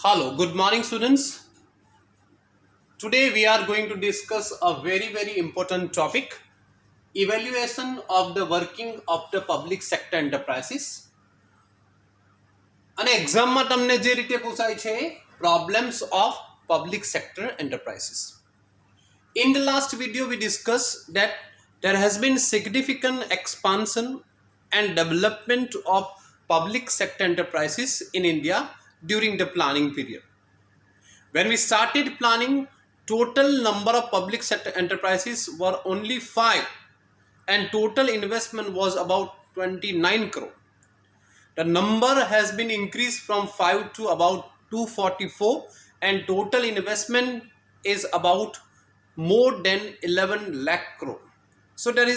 Hello, good morning, students. Today we are going to discuss a very important topic, evaluation of the working of the public sector enterprises. અને એક્ઝામમાં તમને જે રીતે પૂછાય છે problems of public sector enterprises. In the last video we discussed that there has been significant expansion and development of public sector enterprises in India during the planning period. When we started planning, total number of public sector enterprises were only 5 and total investment was about 29 crore. The number has been increased from 5 to about 244 and total investment is about more than 11 lakh crore. So there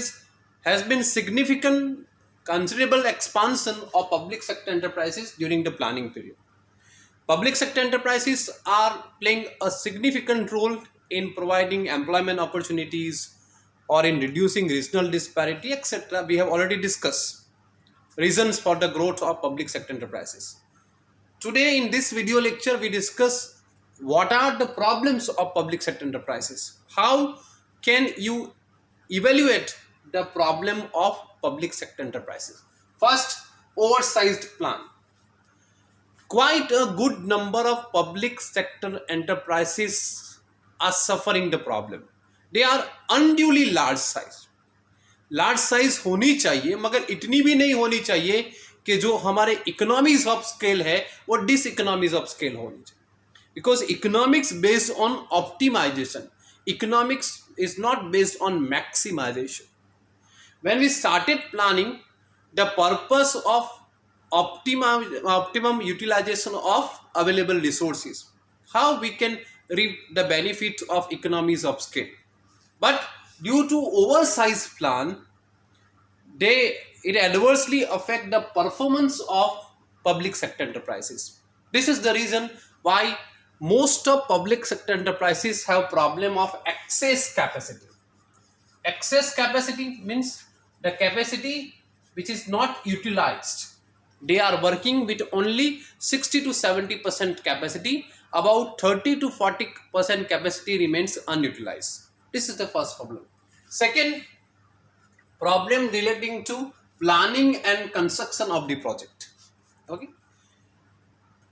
has been significant considerable expansion of public sector enterprises during the planning period. Public sector enterprises are playing a significant role in providing employment opportunities or in reducing regional disparity, etc. We have already discussed reasons for the growth of public sector enterprises. Today in this video lecture we discuss what are the problems of public sector enterprises. How can you evaluate the problem of public sector enterprises? First, oversized plan. Quite a good number of public sector enterprises are suffering the problem. They are unduly large size. Large size होनी चाहिए मगर इतनी भी नहीं होनी चाहिए कि जो हमारे इकोनॉमीज ऑफ स्केल है वो डिस इकोनॉमीज ऑफ स्केल होनी चाहिए, because economics based on optimisation, economics is not based on maximisation. When we started planning, the purpose of optimum utilization of available resources, how we can reap the benefits of economies of scale. But due to oversized plan, it adversely affect the performance of public sector enterprises. This is the reason why most of public sector enterprises have problem of excess capacity. Excess capacity means the capacity which is not utilized. They are working with only 60 to 70% capacity. About 30 to 40% capacity remains unutilized. This is the first problem. Second problem relating to planning and construction of the project. Okay,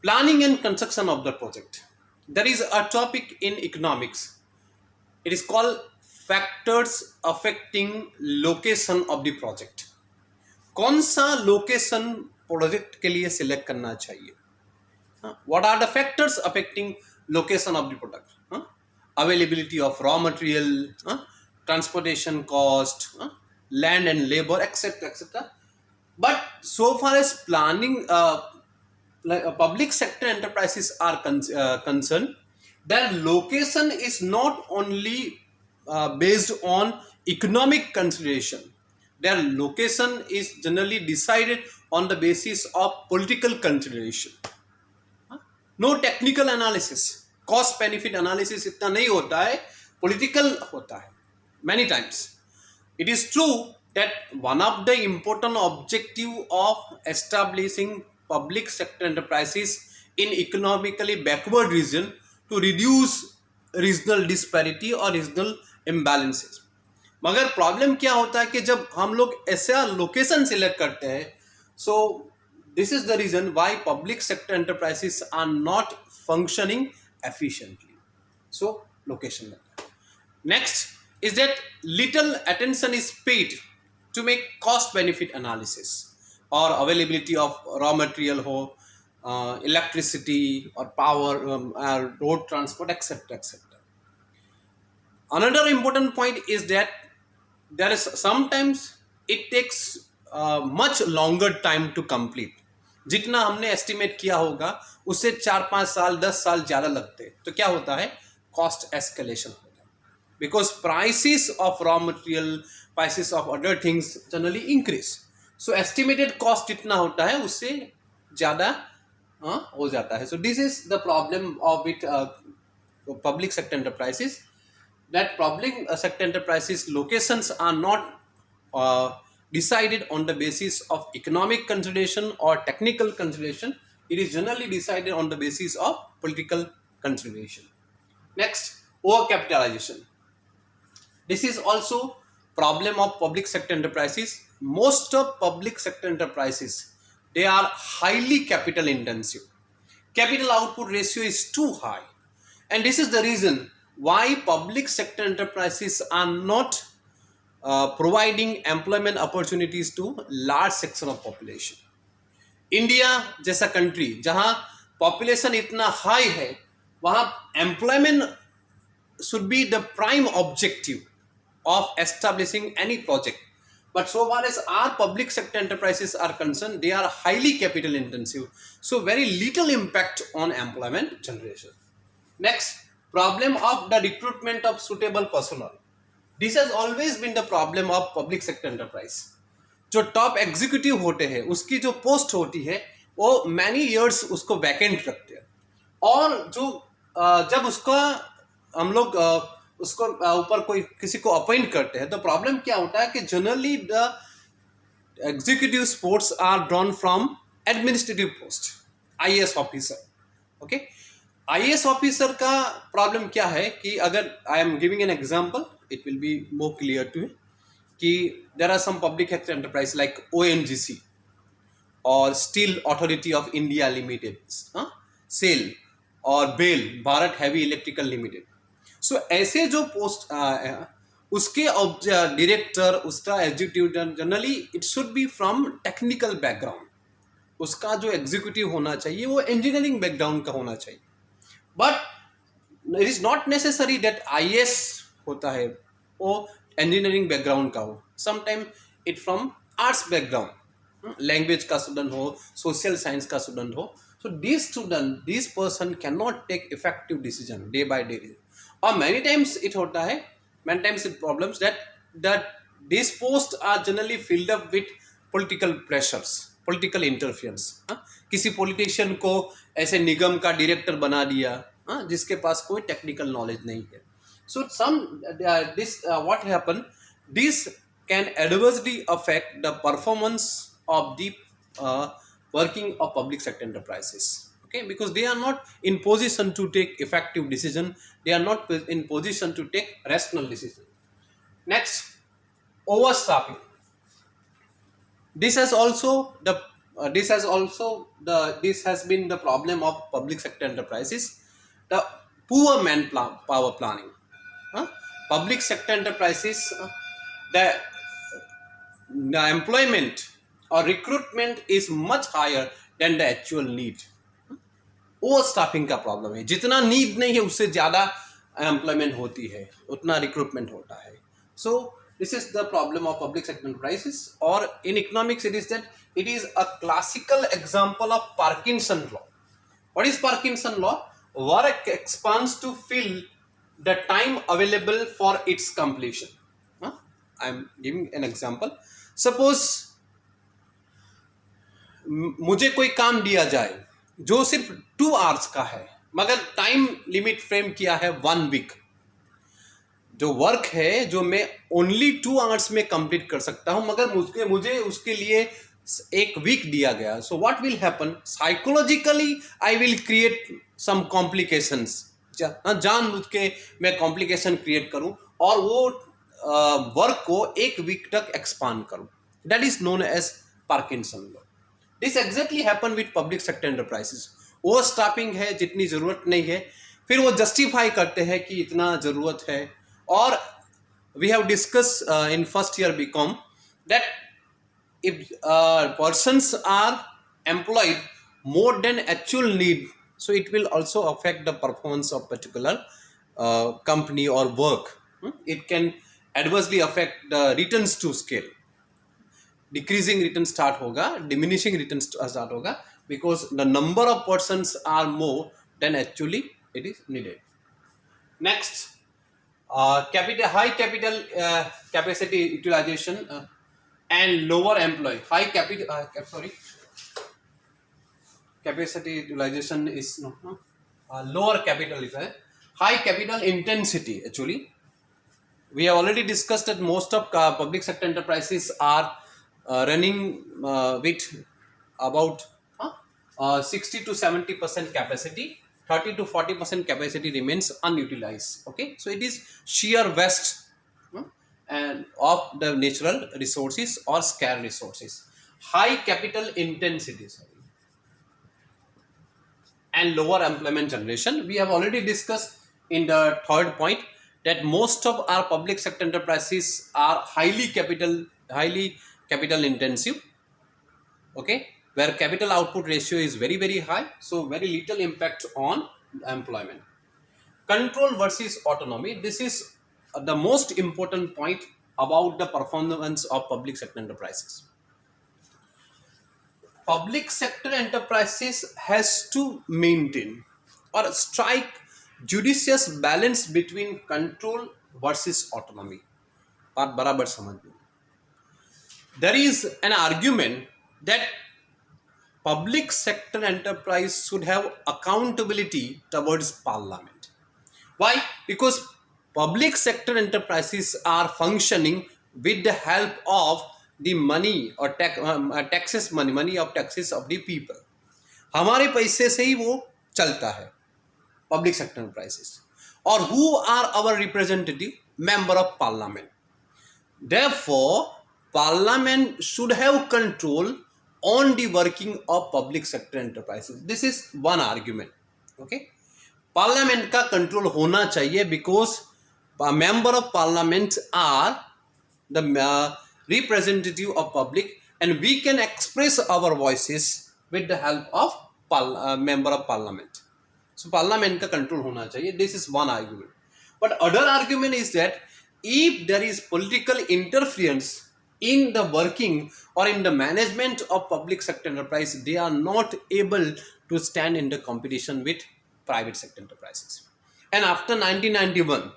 planning and construction of the project. There is a topic in economics. It is called factors affecting location of the project. कौन सा location project के लिए select करना चाहिए? What are the factors affecting location of the product? Availability of raw material, transportation cost, land and labor, etc. But so far as planning, public sector enterprises are concerned, their location is not only based on economic consideration. Their location is generally decided on the basis of political consideration. No technical analysis, cost benefit analysis इतना नहीं होता है, political होता है. Many times it is true that one of the important objective of establishing public sector enterprises in economically backward region to reduce regional disparity or regional imbalances. मगर problem क्या होता है कि जब हम लोग ऐसा लोकेशन सिलेक्ट करते हैं, so this is the reason why public sector enterprises are not functioning efficiently. So location. Next is that little attention is paid to make cost benefit analysis और अवेलेबिलिटी ऑफ रॉ मटेरियल हो, electricity और power, road transport, etcetera etcetera. Another important point is that there is sometimes it takes much longer time to complete. जितना हमने estimate किया होगा उससे 4-5 साल 10 साल ज़्यादा लगते हैं. तो क्या होता है? कॉस्ट एस्केलेशन होता है, because prices of raw material, prices of other things generally increase. So estimated cost जितना होता है उससे ज़्यादा हो जाता है. So this is the problem of with public sector enterprises, that public sector enterprises locations are not decided on the basis of economic consideration or technical consideration. it is generally decided on the basis of political consideration. Next, overcapitalization. This is also problem of public sector enterprises. Most of public sector enterprises, they are highly capital intensive. Capital output ratio is too high, and this is the reason why public sector enterprises are not providing employment opportunities to large section of population. India जैसा country जहां population इतना high है, वहां employment should be the prime objective of establishing any project. But so far as our public sector enterprises are concerned, they are highly capital intensive, so very little impact on employment generation. Next, problem of the recruitment of suitable personnel. This has always been the problem of public sector enterprise. जो top executive होते हैं उसकी जो post होती है वो many years उसको vacant रखते हैं, और जो जब उसका हम लोग उसको ऊपर कोई किसी को अपॉइंट करते हैं तो प्रॉब्लम क्या होता है कि generally the executive posts are drawn from administrative post, IAS officer. Okay, IAS officer का प्रॉब्लम क्या है कि अगर I am giving an example, it will be more clear to you कि there are some public sector enterprise like ONGC और steel authority of India limited, SAIL और BEL, Bharat heavy electrical limited. So ऐसे जो post उसके director, उसका executive generally it should B from technical background. उसका जो executive होना चाहिए वो इंजीनियरिंग बैकग्राउंड का होना चाहिए. But it is not necessary that IAS होता है वो इंजीनियरिंग बैकग्राउंड का हो. Sometime it from arts background, language का स्टूडेंट हो, सोशल साइंस का स्टूडेंट हो. So these student, this person cannot take effective decision day by day. Or many times it होता है, many times it problems that these posts are generally filled up with political pressures, political interference. किसी politician को ऐसे निगम का director बना दिया जिसके पास कोई technical knowledge नहीं है. So what happen? This can adversely affect the performance of the working of public sector enterprises. Okay, because they are not in position to take effective decision, they are not in position to take rational decision. Next, overstaffing. This has been the problem of public sector enterprises. The poor power planning. Public sector enterprises, the employment or recruitment is much higher than the actual need. Over staffing का problem है, जितना need नहीं है उससे ज़्यादा employment होती है उतना रिक्रूटमेंट होता है. So this is the problem of public sector enterprises. और in economics it is that it is a classical example of Parkinson law. What is Parkinson law? Work expands to fill the time available for its completion. I am giving an example. Suppose मुझे कोई काम दिया जाए जो सिर्फ 2 hours का है, मगर टाइम लिमिट फ्रेम किया है 1 वीक. जो वर्क है जो मैं ओनली 2 आवर्स में कंप्लीट कर सकता हूं, मगर मुझे उसके लिए 1 वीक दिया गया. So what will happen? Psychologically I will create some complications. जानबूझ के मैं कॉम्प्लिकेशन क्रिएट करूं और वो वर्क को 1 वीक तक एक्सपांड करूं. That is known as Parkinson law. This exactly happen with public sector enterprises. Over staffing है, जितनी ज़रूरत नहीं है, फिर वो जस्टिफाई करते हैं कि इतना ज़रूरत है. और we have discuss in first year BCom that if persons are employed more than actual need, so it will also affect the performance of particular company or work. It can adversely affect the returns to scale. Decreasing return start होगा, diminishing return start होगा, because the number of persons are more than actually it is needed. Next, capital high capital capacity utilization and lower employee high capital capacity utilization is lower capital high capital intensity. Actually we have already discussed that most of public sector enterprises are running with about 60 to 70% capacity, 30 to 40% capacity remains unutilized. Okay, so it is sheer waste and of the natural resources or scarce resources. High capital intensity, and lower employment generation. We have already discussed in the third point that most of our public sector enterprises are highly capital intensive. Okay, where capital output ratio is very high, so very little impact on employment. Control versus autonomy. This is the most important point about the performance of public sector enterprises. Public sector enterprises has to maintain or strike judicious balance between control versus autonomy. बात बराबर समझ लो. There is an argument that public sector enterprise should have accountability towards parliament. Why? Because public sector enterprises are functioning with the help of the money or taxes money of taxes of the people. हमारे पैसे से ही वो चलता है public sector enterprises. Or who are our representative? Member of parliament. Therefore, parliament should have control on the working of public sector enterprises. This is one argument. Okay, parliament का control होना चाहिए because member of parliament are the representative of public, and we can express our voices with the help of member of parliament. So parliament का control होना चाहिए. This is one argument. But other argument is that if there is political interference in the working or in the management of public sector enterprise, they are not able to stand in the competition with private sector enterprises. And after 1991,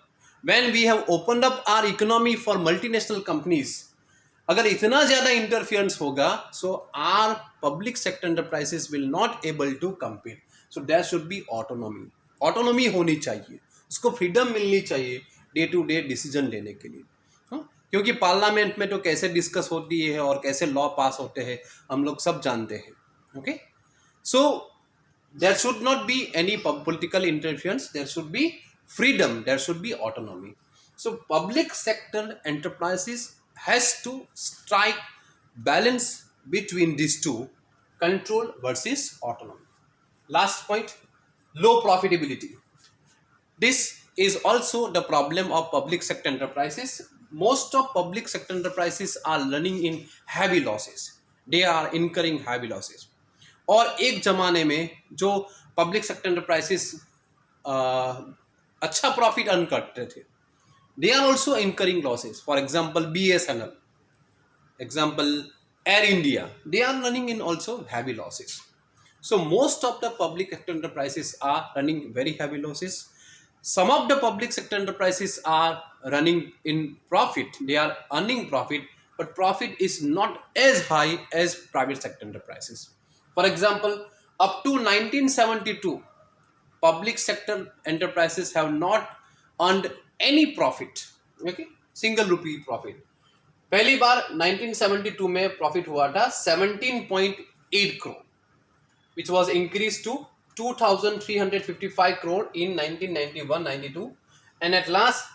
when we have opened up our economy for multinational companies, अगर इतना ज़्यादा interference होगा, so our public sector enterprises will not able to compete. So there should be autonomy. Autonomy होनी चाहिए, उसको freedom मिलनी चाहिए day to day decision लेने के लिए. क्योंकि पार्लियामेंट में तो कैसे डिस्कस होती है और कैसे लॉ पास होते हैं हम लोग सब जानते हैं. Okay, so there should not be any political interference, there should be freedom, there should be autonomy. So public sector enterprises has to strike balance between these two, control versus autonomy. Last point, low profitability. This is also the problem of public sector enterprises. Most of public sector enterprises are running in heavy losses. They are incurring heavy losses. और एक जमाने में जो public sector enterprises अच्छा profit earn करते थे, they are also incurring losses. For example, BSNL, example Air India, they are running in also heavy losses. So most of the public sector enterprises are running very heavy losses. Some of the public sector enterprises are running in profit, they are earning profit, but profit is not as high as private sector enterprises. For example, up to 1972, public sector enterprises have not earned any profit. Okay, single rupee profit. पहली बार 1972 में profit हुआ था 17.8 crore, which was increased to 2,355 crore in 1991-92, and at last,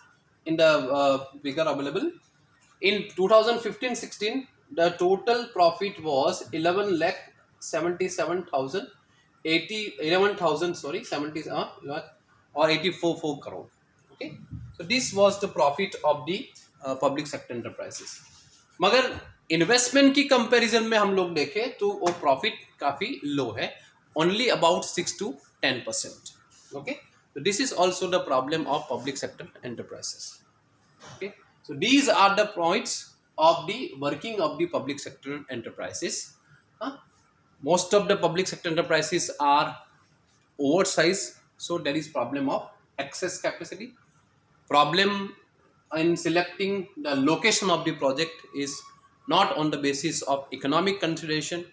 in the figure available in 2015-16, the total profit was 11,77,000 or 84 crore. Okay, so this was the profit of the public sector enterprises. मगर investment की comparison में हम लोग देखें तो वो profit काफी लो है, only about 6 to 10%. Okay, so this is also the problem of public sector enterprises. Okay, so these are the points of the working of the public sector enterprises. Most of the public sector enterprises are oversized, so there is problem of excess capacity. Problem in selecting the location of the project is not on the basis of economic consideration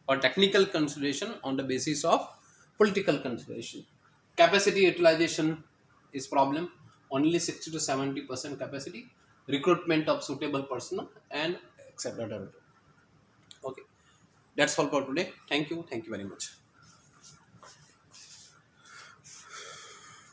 or technical consideration, on the basis of political consideration. Capacity utilization is problem, only 60 to 70% capacity, recruitment of suitable personnel, and etc. Okay, that's all for today. Thank you very much.